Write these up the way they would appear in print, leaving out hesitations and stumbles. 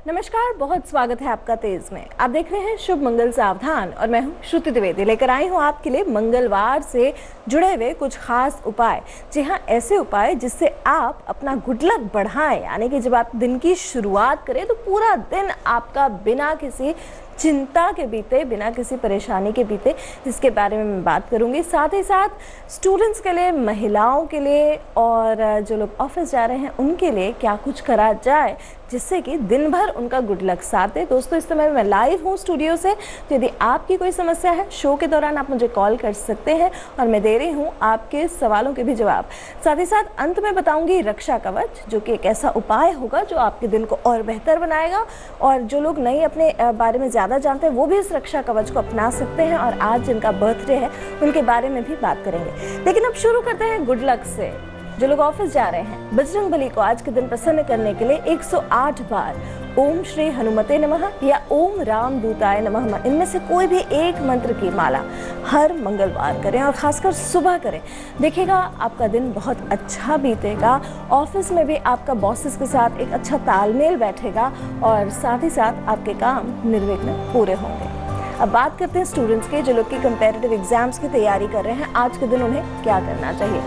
नमस्कार, बहुत स्वागत है आपका तेज में। आप देख रहे हैं शुभ मंगल सावधान और मैं हूं श्रुति द्विवेदी। लेकर आई हूं आपके लिए मंगलवार से जुड़े हुए कुछ खास उपाय। जी हाँ, ऐसे उपाय जिससे आप अपना गुड लक बढ़ाएं, यानी कि जब आप दिन की शुरुआत करें तो पूरा दिन आपका बिना किसी चिंता के बीते, बिना किसी परेशानी के बीते, जिसके बारे में मैं बात करूंगी। साथ ही साथ स्टूडेंट्स के लिए, महिलाओं के लिए और जो लोग ऑफिस जा रहे हैं उनके लिए क्या कुछ करा जाए जिससे कि दिन भर उनका गुड लक साथ दे। दोस्तों, इस समय मैं लाइव हूँ स्टूडियो से, तो यदि आपकी कोई समस्या है शो के दौरान आप मुझे कॉल कर सकते हैं और मैं दे रही हूँ आपके सवालों के भी जवाब। साथ ही साथ अंत में बताऊंगी रक्षा कवच, जो कि एक ऐसा उपाय होगा जो आपके दिन को और बेहतर बनाएगा। और जो लोग नहीं अपने बारे में ज़्यादा जानते हैं वो भी इस रक्षा कवच को अपना सकते हैं और आज जिनका बर्थडे है उनके बारे में भी बात करेंगे। लेकिन अब शुरू करते हैं गुड लक से। जो लोग ऑफिस जा रहे हैं, बजरंगबली को आज के दिन प्रसन्न करने के लिए 108 बार ओम श्री हनुमते नमः या ओम राम दूताय नमः, इनमें से कोई भी एक मंत्र की माला हर मंगलवार करें और खासकर सुबह करें। देखिएगा आपका दिन बहुत अच्छा बीतेगा। ऑफिस में भी आपका बॉसेस के साथ एक अच्छा तालमेल बैठेगा और साथ ही साथ आपके काम निर्विघ्न पूरे होंगे। अब बात करते हैं स्टूडेंट्स के, जो लोग की कंपैरेटिव एग्जाम्स की तैयारी कर रहे हैं। आज के दिन उन्हें क्या करना चाहिए?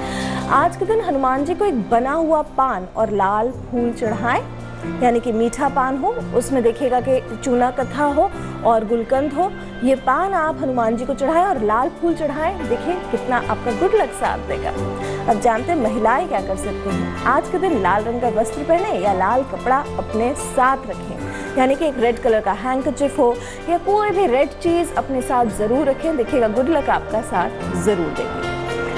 आज के दिन हनुमान जी को एक बना हुआ पान और लाल फूल चढ़ाएं, यानी कि मीठा पान हो, उसमें देखिएगा कि चूना कथा हो और गुलकंद हो। ये पान आप हनुमान जी को चढ़ाएं और लाल फूल चढ़ाएं। देखिए कितना आपका गुड लक साथ देगा। अब जानते हैं महिलाएं क्या कर सकती हैं। आज के दिन लाल रंग का वस्त्र पहने या लाल कपड़ा अपने साथ रखें, यानी कि एक रेड कलर का हैंकरचिफ हो या कोई भी रेड चीज अपने साथ जरूर रखें। देखिएगा गुड लक आपका साथ जरूर देगी।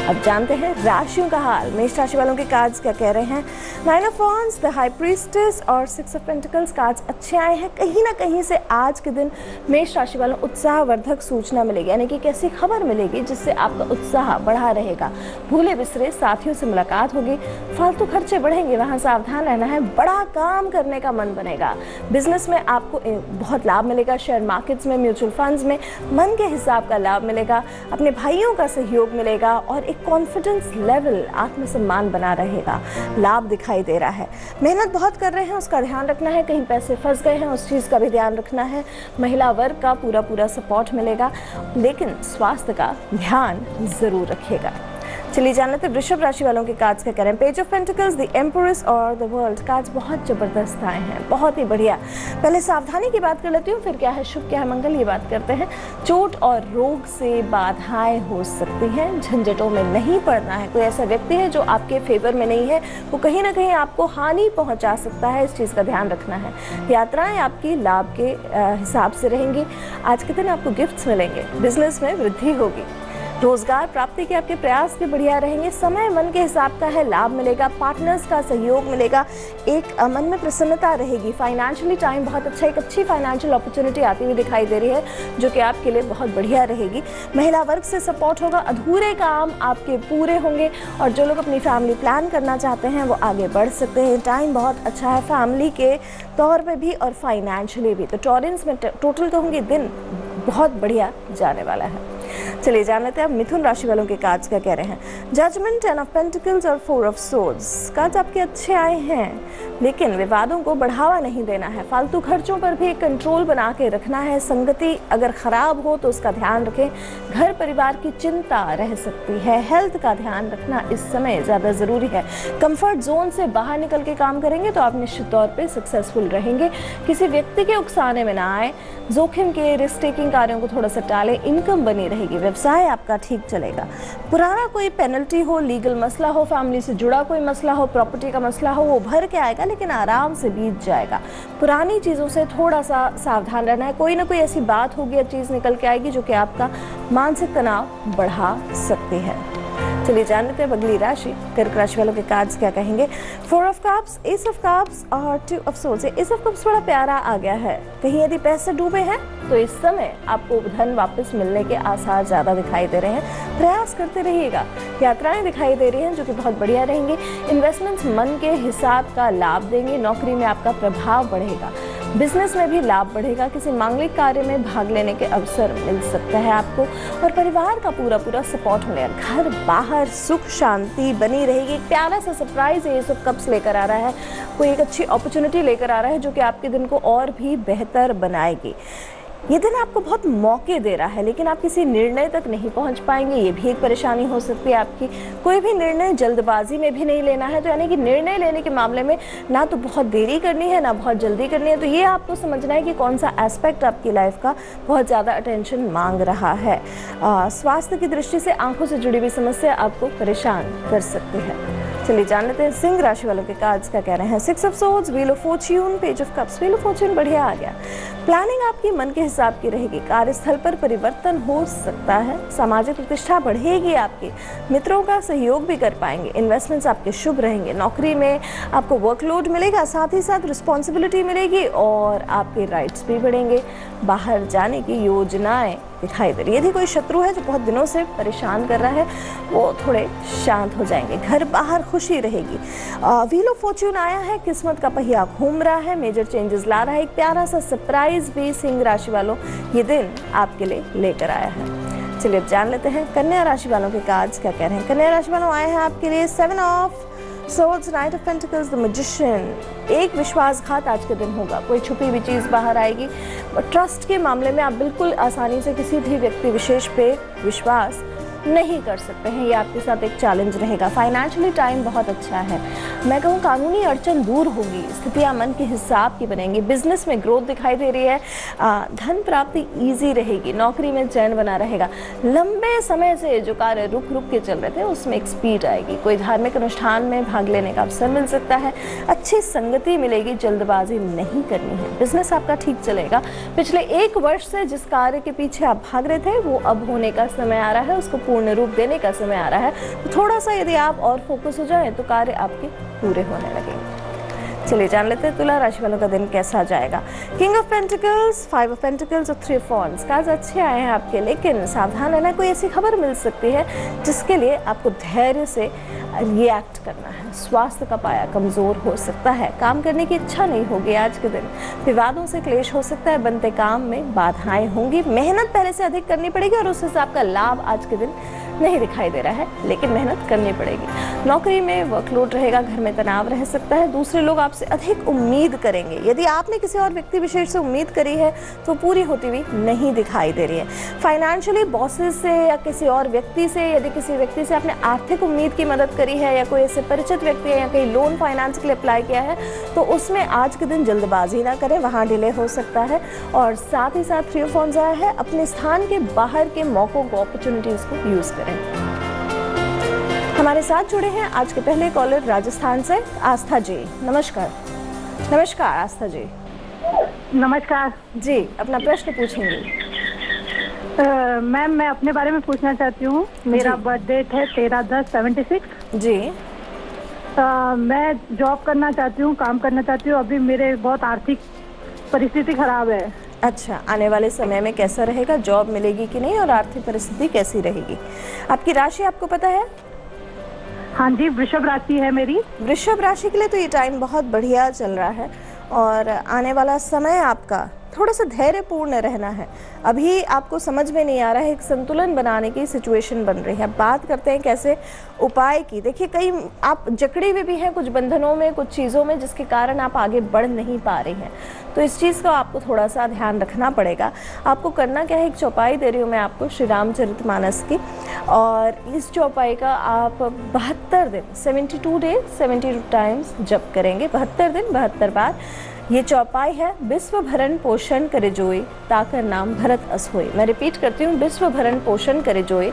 अब जानते हैं राशियों का हाल। मेष राशि वालों के कार्ड्स क्या कह रहे हैं? 9 of wands, the high priestess और 6 ऑफ पेंटिकल्स कार्ड्स अच्छे आए हैं। कहीं ना कहीं से आज के दिन मेष राशि वालों उत्साहवर्धक सूचना मिलेगी, यानी कि कैसी खबर मिलेगी जिससे आपका उत्साह बढ़ा रहेगा। भूले बिसरे साथियों से मुलाकात होगी, फालतू खर्चे बढ़ेंगे, वहाँ सावधान रहना है। बड़ा काम करने का मन बनेगा। बिजनेस में आपको बहुत लाभ मिलेगा। शेयर मार्केट्स में, म्यूचुअल फंड्स में मन के हिसाब का लाभ मिलेगा। अपने भाइयों का सहयोग मिलेगा और एक कॉन्फिडेंस लेवल, आत्मसम्मान बना रहेगा। लाभ दिखाई दे रहा है। मेहनत बहुत कर रहे हैं, उसका ध्यान रखना है। कहीं पैसे फंस गए हैं, उस चीज़ का भी ध्यान रखना है। महिला वर्ग का पूरा सपोर्ट मिलेगा, लेकिन स्वास्थ्य का ध्यान जरूर रखिएगा। चलिए जान लेते हैं वृषभ राशि वालों के कार्ड्स क्या कह रहे हैं। पेज ऑफ पेंटिकल्स, द एम्परेस और द वर्ल्ड कार्ड्स बहुत जबरदस्त आए हैं, बहुत ही बढ़िया। पहले सावधानी की बात कर लेती हूँ, फिर क्या है शुभ क्या है मंगल ये बात करते हैं। चोट और रोग से बाधाएं हो सकती हैं, झंझटों में नहीं पड़ना है। कोई ऐसा व्यक्ति है जो आपके फेवर में नहीं है, वो कहीं ना कहीं आपको हानि पहुंचा सकता है, इस चीज़ का ध्यान रखना है। यात्राएं आपकी लाभ के हिसाब से रहेंगी। आज के दिन आपको गिफ्ट्स मिलेंगे। बिजनेस में वृद्धि होगी। रोजगार प्राप्ति के आपके प्रयास भी बढ़िया रहेंगे। समय मन के हिसाब का है, लाभ मिलेगा। पार्टनर्स का सहयोग मिलेगा। एक मन में प्रसन्नता रहेगी। फाइनेंशियली टाइम बहुत अच्छा, एक अच्छी फाइनेंशियल अपॉर्चुनिटी आती हुई दिखाई दे रही है जो कि आपके लिए बहुत बढ़िया रहेगी। महिला वर्ग से सपोर्ट होगा। अधूरे काम आपके पूरे होंगे और जो लोग अपनी फैमिली प्लान करना चाहते हैं वो आगे बढ़ सकते हैं। टाइम बहुत अच्छा है फैमिली के तौर पर भी और फाइनेंशियली भी। तो टॉरेंस में टोटल कहूँगी दिन बहुत बढ़िया जाने वाला है। चलिए जान लेते हैं अब मिथुन राशि वालों के कार्ड्स क्या कह रहे हैं। जजमेंट, 10 ऑफ पेंटिकल्स और 4 ऑफ सोर्ड्स कार्ड्स आपके अच्छे आए हैं, लेकिन विवादों को बढ़ावा नहीं देना है। फालतू खर्चों पर भी एक कंट्रोल बना के रखना है। संगति अगर खराब हो तो उसका ध्यान रखें। घर परिवार की चिंता रह सकती है। हेल्थ का ध्यान रखना इस समय ज़्यादा ज़रूरी है। कंफर्ट जोन से बाहर निकल के काम करेंगे तो आप निश्चित तौर पे सक्सेसफुल रहेंगे। किसी व्यक्ति के उकसाने में ना आए। जोखिम के, रिस्क टेकिंग कार्यों को थोड़ा सा टालें। इनकम बनी रहेगी। व्यवसाय आपका ठीक चलेगा। पुराना कोई पेनल्टी हो, लीगल मसला हो, फैमिली से जुड़ा कोई मसला हो, प्रॉपर्टी का मसला हो, वो भर के आएगा लेकिन आराम से बीत जाएगा। पुरानी चीज़ों से थोड़ा सा सावधान रहना है। कोई ना कोई ऐसी बात होगी या चीज़ निकल के आएगी जो कि आपका मानसिक तनाव बढ़ा सकती है। चलिए जान लेते हैं अगली राशि कर्क राशि वालों के कार्ड्स क्या कहेंगे। 4 of cups, S of cups और 2 of swords. S of cups बड़ा प्यारा आ गया है। कहीं यदि पैसे डूबे हैं तो इस समय आपको धन वापस मिलने के आसार ज़्यादा दिखाई दे रहे हैं। प्रयास करते रहिएगा। यात्राएं दिखाई दे रही हैं जो कि बहुत बढ़िया रहेंगी। इन्वेस्टमेंट्स मन के हिसाब का लाभ देंगे। नौकरी में आपका प्रभाव बढ़ेगा। बिजनेस में भी लाभ बढ़ेगा, किसी मांगलिक कार्य में भाग लेने के अवसर मिल सकता है आपको और परिवार का पूरा सपोर्ट मिलेगा। घर बाहर सुख शांति बनी रहेगी। एक प्यारा सा सरप्राइज है, ये सब कप्स लेकर आ रहा है, कोई एक अच्छी अपॉर्चुनिटी लेकर आ रहा है जो कि आपके दिन को और भी बेहतर बनाएगी। ये दिन आपको बहुत मौके दे रहा है, लेकिन आप किसी निर्णय तक नहीं पहुंच पाएंगे, ये भी एक परेशानी हो सकती है आपकी। कोई भी निर्णय जल्दबाजी में भी नहीं लेना है, तो यानी कि निर्णय लेने के मामले में ना तो बहुत देरी करनी है ना बहुत जल्दी करनी है। तो ये आपको समझना है कि कौन सा एस्पेक्ट आपकी लाइफ का बहुत ज़्यादा अटेंशन मांग रहा है। स्वास्थ्य की दृष्टि से आंखों से जुड़ी हुई समस्या आपको परेशान कर सकती है। चलिए जान लेते हैं सिंह राशि वालों के कार्ड्स क्या कह रहे हैं। 6 of swords, wheel of Fortune, page of cups. Wheel of Fortune बढ़िया आ गया। प्लानिंग आपकी मन के हिसाब की रहेगी। कार्यस्थल पर परिवर्तन हो सकता है। सामाजिक प्रतिष्ठा बढ़ेगी आपकी। मित्रों का सहयोग भी कर पाएंगे। इन्वेस्टमेंट्स आपके शुभ रहेंगे। नौकरी में आपको वर्कलोड मिलेगा, साथ ही साथ रिस्पॉन्सिबिलिटी मिलेगी और आपके राइट्स भी बढ़ेंगे। बाहर जाने की योजनाएं दिखाई दे रही है। यदि कोई शत्रु है जो बहुत दिनों से परेशान कर रहा है, वो थोड़े शांत हो जाएंगे। घर बाहर खुशी रहेगी। व्हील ऑफ फॉर्च्यून आया है, किस्मत का पहिया घूम रहा है, मेजर चेंजेस ला रहा है। एक प्यारा सा सरप्राइज भी सिंह राशि वालों ये दिन आपके लिए लेकर आया है। चलिए अब जान लेते हैं कन्या राशि वालों के कार्ड्स क्या कह रहे हैं। कन्या राशि वालों आए हैं आपके लिए 7 of Swords, Knight of Pentacles, The Magician। एक विश्वासघात आज के दिन होगा। कोई छुपी हुई चीज़ बाहर आएगी। ट्रस्ट के मामले में आप बिल्कुल आसानी से किसी भी व्यक्ति विशेष पे विश्वास नहीं कर सकते हैं, ये आपके साथ एक चैलेंज रहेगा। फाइनेंशियली टाइम बहुत अच्छा है। मैं कहूँ कानूनी अड़चन दूर होगी, स्थितियाँ मन के हिसाब की बनेंगी। बिजनेस में ग्रोथ दिखाई दे रही है। धन प्राप्ति ईजी रहेगी। नौकरी में चैन बना रहेगा। लंबे समय से जो कार्य रुक के चल रहे थे उसमें एक स्पीड आएगी। कोई धार्मिक अनुष्ठान में भाग लेने का अवसर मिल सकता है। अच्छी संगति मिलेगी, जल्दबाजी नहीं करनी है। बिजनेस आपका ठीक चलेगा। पिछले 1 वर्ष से जिस कार्य के पीछे आप भाग रहे थे वो अब होने का समय आ रहा है, उसको पूर्ण रूप देने का समय आ रहा है। तो थोड़ा सा यदि आप और फोकस हो जाए तो कार्य आपके पूरे होने लगेंगे। चलिए जान लेते हैं तुला राशि वालों का दिन कैसा जाएगा। King of pentacles, 5 of pentacles और 3 ऑफ वॉन्ड्स। कार्ड्स अच्छे आए हैं आपके, लेकिन सावधान रहना। कोई ऐसी खबर मिल सकती है जिसके लिए आपको धैर्य से रिएक्ट करना है। स्वास्थ्य का पाया कमजोर हो सकता है। काम करने की इच्छा नहीं होगी आज के दिन। विवादों से क्लेश हो सकता है। बनते काम में बाधाएं होंगी। मेहनत पहले से अधिक करनी पड़ेगी और उस हिसाब का लाभ आज के दिन नहीं दिखाई दे रहा है, लेकिन मेहनत करनी पड़ेगी। नौकरी में वर्कलोड रहेगा। घर में तनाव रह सकता है। दूसरे लोग आपसे अधिक उम्मीद करेंगे। यदि आपने किसी और व्यक्ति विशेष से उम्मीद करी है तो पूरी होती हुई नहीं दिखाई दे रही है। फाइनेंशियली बॉसेस से या किसी और व्यक्ति से, यदि किसी व्यक्ति से आपने आर्थिक उम्मीद की मदद करी है या कोई ऐसे परिचित व्यक्ति है या कहीं लोन फाइनेंस के लिए अप्लाई किया है, तो उसमें आज के दिन जल्दबाजी ना करें, वहाँ डिले हो सकता है। और साथ ही साथ 3 ऑफ वॉन्ड्स आया है, अपने स्थान के बाहर के मौकों को, अपॉर्चुनिटीज को यूज करें। हमारे साथ जुड़े हैं आज के पहले कॉलर राजस्थान से आस्था जी। नमस्कार। नमस्कार आस्था जी। नमस्कार जी, अपना प्रश्न पूछेंगे। मैम मैं अपने बारे में पूछना चाहती हूँ। मेरा बर्थ डेट है 13/10/76 जी। मैं जॉब करना चाहती हूँ, काम करना चाहती हूँ। अभी मेरे बहुत आर्थिक परिस्थिति खराब है। अच्छा, आने वाले समय में कैसा रहेगा? जॉब मिलेगी कि नहीं और आर्थिक परिस्थिति कैसी रहेगी? आपकी राशि आपको पता है? हाँ जी, वृषभ राशि है मेरी। वृषभ राशि के लिए तो ये टाइम बहुत बढ़िया चल रहा है और आने वाला समय आपका थोड़ा सा धैर्यपूर्ण रहना है। अभी आपको समझ में नहीं आ रहा है, एक संतुलन बनाने की सिचुएशन बन रही है। बात करते हैं कैसे उपाय की। देखिए, कई आप जकड़े हुए भी हैं कुछ बंधनों में, कुछ चीज़ों में, जिसके कारण आप आगे बढ़ नहीं पा रहे हैं। तो इस चीज़ का आपको थोड़ा सा ध्यान रखना पड़ेगा। आपको करना क्या है, एक चौपाई दे रही हूँ मैं आपको श्री रामचरितमानस की, और इस चौपाई का आप 72 दिन 72 डेज 72 टाइम्स जप करेंगे। 72 दिन 72 बार। ये चौपाई है, विश्व भरण पोषण करे जोई ताकर नाम भरत अस होए। मैं रिपीट करती हूँ, विश्व भरण पोषण करे जोई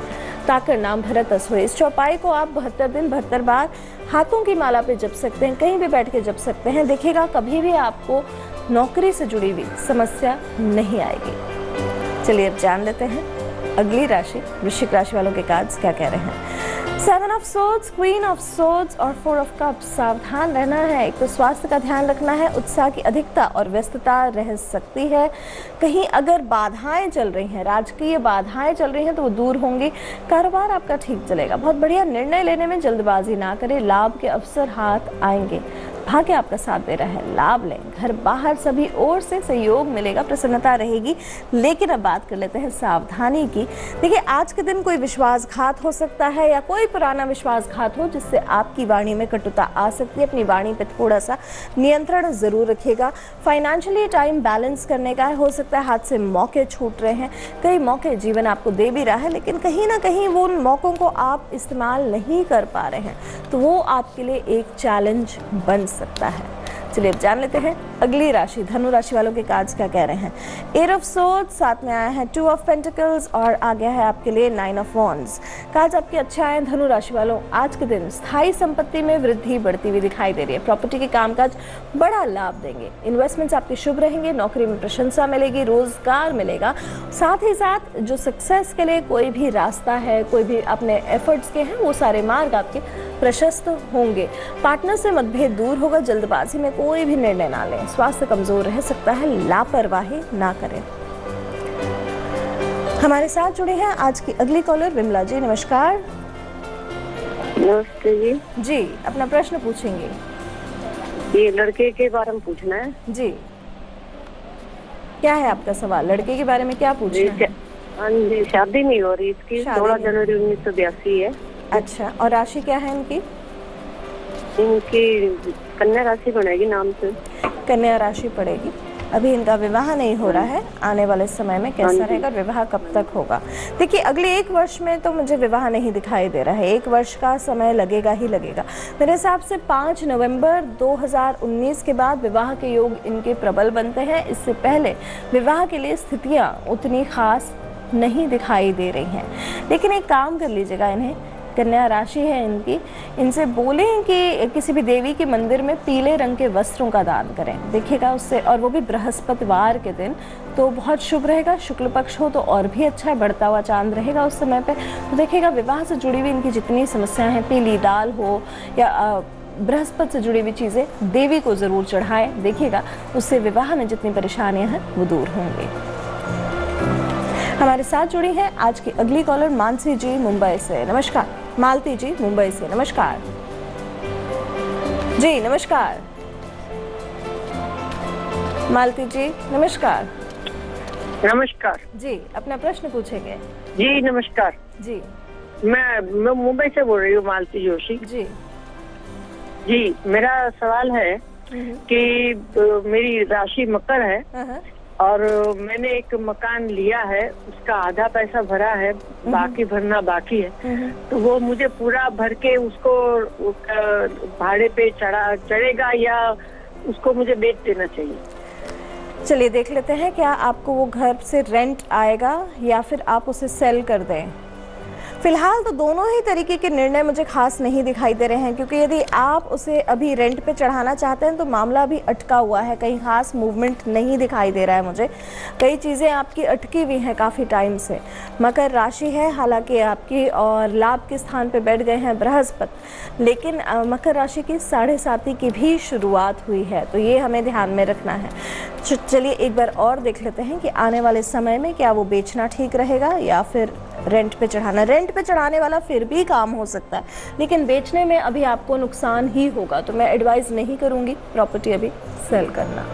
ताकर नाम भरत अस होए। इस चौपाई को आप 72 दिन 72 बार हाथों की माला पे जप सकते हैं, कहीं भी बैठ के जप सकते हैं। देखिएगा कभी भी आपको नौकरी से जुड़ी हुई समस्या नहीं आएगी। चलिए अब जान लेते हैं अगली राशि, वृश्चिक राशि वालों के कार्ड्स क्या कह रहे हैं। 7 of swords, queen of swords और 4 ऑफ कप्स। सावधान रहना है। एक तो स्वास्थ्य का ध्यान रखना है। उत्साह की अधिकता और व्यस्तता रह सकती है। कहीं अगर बाधाएं चल रही हैं, राजकीय बाधाएं चल रही हैं, तो वो दूर होंगी। कारोबार आपका ठीक चलेगा। बहुत बढ़िया। निर्णय लेने में जल्दबाजी ना करें, लाभ के अवसर हाथ आएंगे। भाग्य आपका साथ दे रहा है, लाभ लें। घर बाहर सभी ओर से सहयोग मिलेगा, प्रसन्नता रहेगी। लेकिन अब बात कर लेते हैं सावधानी की। देखिए, आज के दिन कोई विश्वासघात हो सकता है या कोई पुराना विश्वासघात हो जिससे आपकी वाणी में कटुता आ सकती है। अपनी वाणी पे थोड़ा सा नियंत्रण जरूर रखिएगा। फाइनेंशियली टाइम बैलेंस करने का है, हो सकता है हाथ से मौके छूट रहे हैं। कई मौके जीवन आपको दे भी रहा है, लेकिन कहीं ना कहीं वो उन मौकों को आप इस्तेमाल नहीं कर पा रहे हैं, तो वो आपके लिए एक चैलेंज बन सकता है। चलिए अब जान लेते हैं अगली राशि, धनु राशि वालों के कार्ड्स क्या कह रहे हैं। 8 ऑफ सोर्ड्स, साथ में आया है 2 ऑफ पेंटिकल्स और आ गया है आपके लिए 9 ऑफ वॉन्ड्स। कार्ड्स आपके अच्छे आए हैं धनु राशि वालों। आज के दिन स्थायी संपत्ति में वृद्धि बढ़ती हुई दिखाई दे रही है। प्रॉपर्टी के कामकाज बड़ा लाभ देंगे। इन्वेस्टमेंट्स आपके शुभ रहेंगे। नौकरी में प्रशंसा मिलेगी, रोजगार मिलेगा। साथ ही साथ जो सक्सेस के लिए कोई भी रास्ता है, कोई भी अपने एफर्ट्स के हैं, वो सारे मार्ग आपके प्रशस्त होंगे। पार्टनर से मतभेद दूर होगा। जल्दबाजी में कोई भी निर्णय ना लें। स्वास्थ्य कमजोर रह सकता है, लापरवाही ना करें। हमारे साथ जुड़े हैं आज की अगली कॉलर विमला जी। नमस्कार। नमस्ते जी। जी, अपना प्रश्न पूछेंगे। ये लड़के के बारे में पूछना है जी। क्या है आपका सवाल? लड़के के बारे में क्या पूछना है? हाँ जी, शादी नहीं हो रही इसकी। 16 जनवरी 1982 है। अच्छा, और राशि क्या है इनकी? इनकी कन्या राशि बनेगी नाम से। कन्या राशि पड़ेगी। अभी इनका विवाह नहीं हो रहा है। आने वाले समय में कैसा रहेगा, विवाह कब तक होगा? देखिए, अगले 1 वर्ष में तो मुझे विवाह नहीं दिखाई दे रहा है। 1 वर्ष का समय लगेगा ही लगेगा। मेरे हिसाब से 5 नवंबर 2019 के बाद विवाह के योग इनके प्रबल बनते हैं। इससे पहले विवाह के लिए स्थितियाँ उतनी खास नहीं दिखाई दे रही हैं। लेकिन एक काम कर लीजिएगा, इन्हें कन्या राशि है इनकी, इनसे बोलें कि किसी भी देवी के मंदिर में पीले रंग के वस्त्रों का दान करें। देखिएगा उससे, और वो भी बृहस्पतिवार के दिन, तो बहुत शुभ रहेगा। शुक्ल पक्ष हो तो और भी अच्छा है, बढ़ता हुआ चांद रहेगा उस समय पे। तो देखिएगा विवाह से जुड़ी हुई इनकी जितनी समस्याएं हैं, पीली दाल हो या बृहस्पति से जुड़ी हुई चीज़ें, देवी को ज़रूर चढ़ाएं। देखिएगा उससे विवाह में जितनी परेशानियाँ हैं वो दूर होंगी। हमारे साथ जुड़ी हैं आज की अगली कॉलर मानसी जी मुंबई से। नमस्कार। मालती जी मुंबई से। नमस्कार जी। नमस्कार मालती जी। नमस्कार। नमस्कार जी, अपना प्रश्न पूछेंगे। जी नमस्कार जी। मैं मुंबई से बोल रही हूँ, मालती जोशी जी। जी, मेरा सवाल है कि मेरी राशि मकर है और मैंने एक मकान लिया है, उसका आधा पैसा भरा है, बाकी भरना बाकी है। तो वो मुझे पूरा भर के उसको भाड़े पे चढ़ेगा या उसको मुझे बेच देना चाहिए? चलिए देख लेते हैं, क्या आपको वो घर से रेंट आएगा या फिर आप उसे सेल कर दें। फिलहाल तो दोनों ही तरीके के निर्णय मुझे खास नहीं दिखाई दे रहे हैं, क्योंकि यदि आप उसे अभी रेंट पे चढ़ाना चाहते हैं तो मामला अभी अटका हुआ है, कहीं खास मूवमेंट नहीं दिखाई दे रहा है मुझे। कई चीज़ें आपकी अटकी हुई हैं काफ़ी टाइम से। मकर राशि है हालांकि आपकी, और लाभ के स्थान पे बैठ गए हैं बृहस्पति, लेकिन मकर राशि की 7.5 की भी शुरुआत हुई है, तो ये हमें ध्यान में रखना है। चलिए एक बार और देख लेते हैं कि आने वाले समय में क्या वो बेचना ठीक रहेगा या फिर रेंट पे चढ़ाना। रेंट पे चढ़ाने वाला फिर भी काम हो सकता है, लेकिन बेचने में अभी आपको नुकसान ही होगा, तो मैं एडवाइस नहीं करूंगी प्रॉपर्टी अभी सेल करना।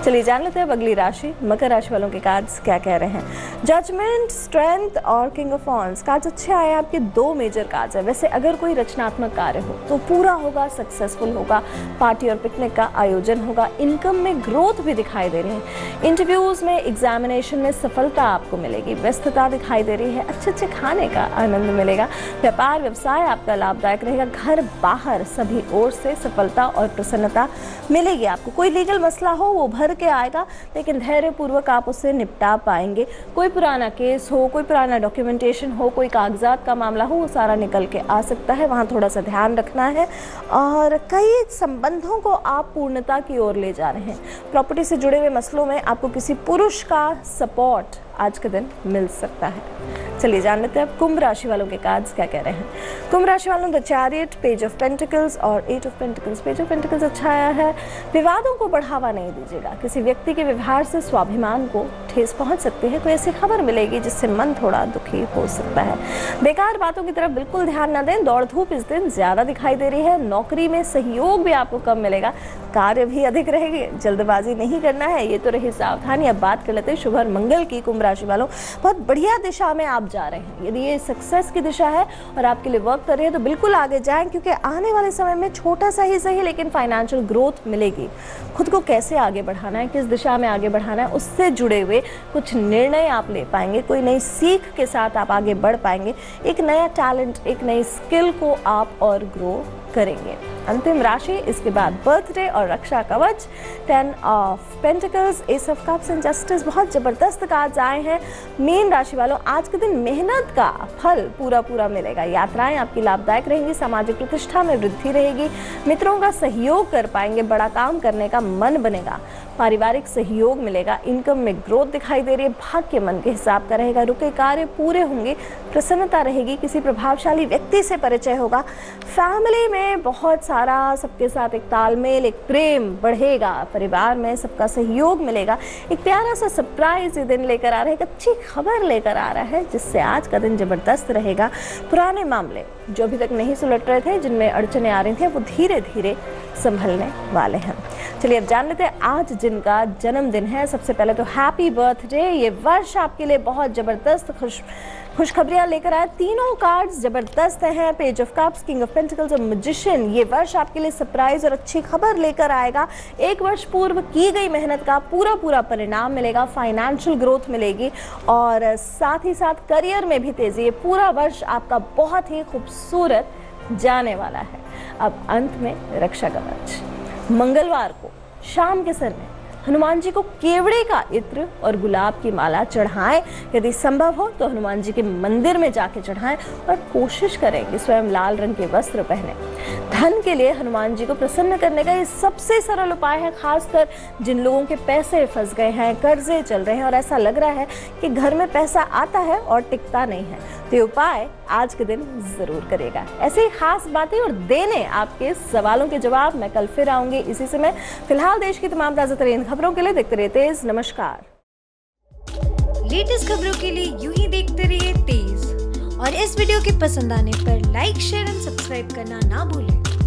चलिए जान लेते हैं अब अगली राशि, मकर राशि वालों के कार्ड्स क्या कह रहे हैं। जजमेंट, स्ट्रेंथ और किंग ऑफ वॉन्ड्स कार्ड्स अच्छे आए हैं। आपके 2 मेजर कार्ड्स है। वैसे अगर कोई रचनात्मक कार्य हो तो पूरा होगा, सक्सेसफुल होगा। पार्टी और पिकनिक का आयोजन होगा। इनकम में ग्रोथ भी दिखाई दे रही है। इंटरव्यूज में, एग्जामिनेशन में सफलता आपको मिलेगी। व्यस्तता दिखाई दे रही है। अच्छे खाने का आनंद मिलेगा। व्यापार व्यवसाय आपका लाभदायक रहेगा। घर बाहर सभी ओर से सफलता और प्रसन्नता मिलेगी आपको। कोई लीगल मसला हो वो भर के आएगा, लेकिन धैर्य पूर्वक आप उससे निपटा पाएंगे। कोई पुराना केस हो, कोई पुराना डॉक्यूमेंटेशन हो, कोई कागजात का मामला हो, वो सारा निकल के आ सकता है, वहाँ थोड़ा सा ध्यान रखना है। और कई संबंधों को आप पूर्णता की ओर ले जा रहे हैं। प्रॉपर्टी से जुड़े हुए मसलों में आपको किसी पुरुष का सपोर्ट आज के दिन मिल सकता है। चलिए जान लेते हैं अब कुंभ राशि वालों के कार्ड्स क्या कह रहे हैं। कुंभ राशि वालों the chariot, page of pentacles और eight of pentacles. Page of pentacles अच्छा आया है। विवादों को बढ़ावा नहीं दीजिएगा। किसी व्यक्ति के व्यवहार से स्वाभिमान को ठेस पहुंच सकती है। कोई ऐसी खबर मिलेगी जिससे मन थोड़ा दुखी हो सकता है। बेकार बातों की तरफ बिल्कुल ध्यान न दें। दौड़ धूप इस दिन ज्यादा दिखाई दे रही है। नौकरी में सहयोग भी आपको कम मिलेगा। कार्य भी अधिक रहेगी। जल्दबाजी नहीं करना है, ये तो रही सावधानी। अब बात कर लेते हैं शुभ और मंगल की। कुंभ राशि वालों, बहुत बढ़िया दिशा में आप जा रहे हैं। यदि ये सक्सेस की दिशा है और आपके लिए वर्क कर रही है तो बिल्कुल आगे जाएं, क्योंकि आने वाले समय में छोटा सा ही सही लेकिन फाइनेंशियल ग्रोथ मिलेगी। खुद को कैसे आगे बढ़ाना है, किस दिशा में आगे बढ़ाना है, उससे जुड़े हुए कुछ निर्णय आप ले पाएंगे। कोई नई सीख के साथ आप आगे बढ़ पाएंगे। एक नया टैलेंट, एक नई स्किल को आप और ग्रो करेंगे। अंतिम राशि इसके बाद बर्थडे और रक्षा कवच, 10 of pentacles, S of cups and justice. बहुत जबरदस्त कार्ड्स आए हैं। मीन राशि वालों, आज के दिन मेहनत का फल पूरा मिलेगा। यात्राएं आपकी लाभदायक रहेंगी। सामाजिक प्रतिष्ठा में वृद्धि रहेगी। मित्रों का सहयोग कर पाएंगे। बड़ा काम करने का मन बनेगा। पारिवारिक सहयोग मिलेगा। इनकम में ग्रोथ दिखाई दे रही है। भाग्य मन के हिसाब का रहेगा। रुके कार्य पूरे होंगे। प्रसन्नता रहेगी। किसी प्रभावशाली व्यक्ति से परिचय होगा। फैमिली में बहुत सारा सबके साथ एक तालमेल, एक प्रेम बढ़ेगा। परिवार में सबका सहयोग मिलेगा। एक प्यारा सा सरप्राइज ये दिन लेकर आ रहा है। एक अच्छी खबर लेकर आ रहा है जिससे आज का दिन जबरदस्त रहेगा। पुराने मामले जो अभी तक नहीं सुलझ रहे थे, जिनमें अड़चने आ रही थी, वो धीरे धीरे संभलने वाले हैं। चलिए अब जान लेते हैं आज जिनका जन्मदिन है। सबसे पहले तो हैप्पी बर्थडे। ये वर्ष आपके लिए बहुत जबरदस्त खुशखबरियां लेकर आए। तीनों कार्ड्स जबरदस्त हैं। Page of cups, king of pentacles और मैजिशियन। ये वर्ष आपके लिए सरप्राइज और अच्छी खबर लेकर आएगा। एक वर्ष पूर्व की गई मेहनत का पूरा परिणाम मिलेगा। फाइनेंशियल ग्रोथ मिलेगी और साथ ही साथ करियर में भी तेजी। ये पूरा वर्ष आपका बहुत ही खूबसूरत जाने वाला है। अब अंत में रक्षा कवच। मंगलवार को शाम के समय हनुमान जी को केवड़े का इत्र और गुलाब की माला चढ़ाएं। यदि संभव हो तो हनुमान जी के मंदिर में जाके चढ़ाएं और कोशिश करें कि स्वयं लाल रंग के वस्त्र पहने। धन के लिए हनुमान जी को प्रसन्न करने का ये सबसे सरल उपाय है। खासकर जिन लोगों के पैसे फंस गए हैं, कर्जे चल रहे हैं और ऐसा लग रहा है कि घर में पैसा आता है और टिकता नहीं है, तो ये उपाय आज के दिन जरूर करेगा। ऐसी खास बातें और देने आपके सवालों के जवाब मैं कल फिर आऊंगी इसी समय। फिलहाल देश की तमाम ताजा तरीन खबरों के लिए देखते रहिए तेज। नमस्कार। लेटेस्ट खबरों के लिए यूं ही देखते रहिए तेज और इस वीडियो के पसंद आने पर लाइक, शेयर एंड सब्सक्राइब करना ना भूलें।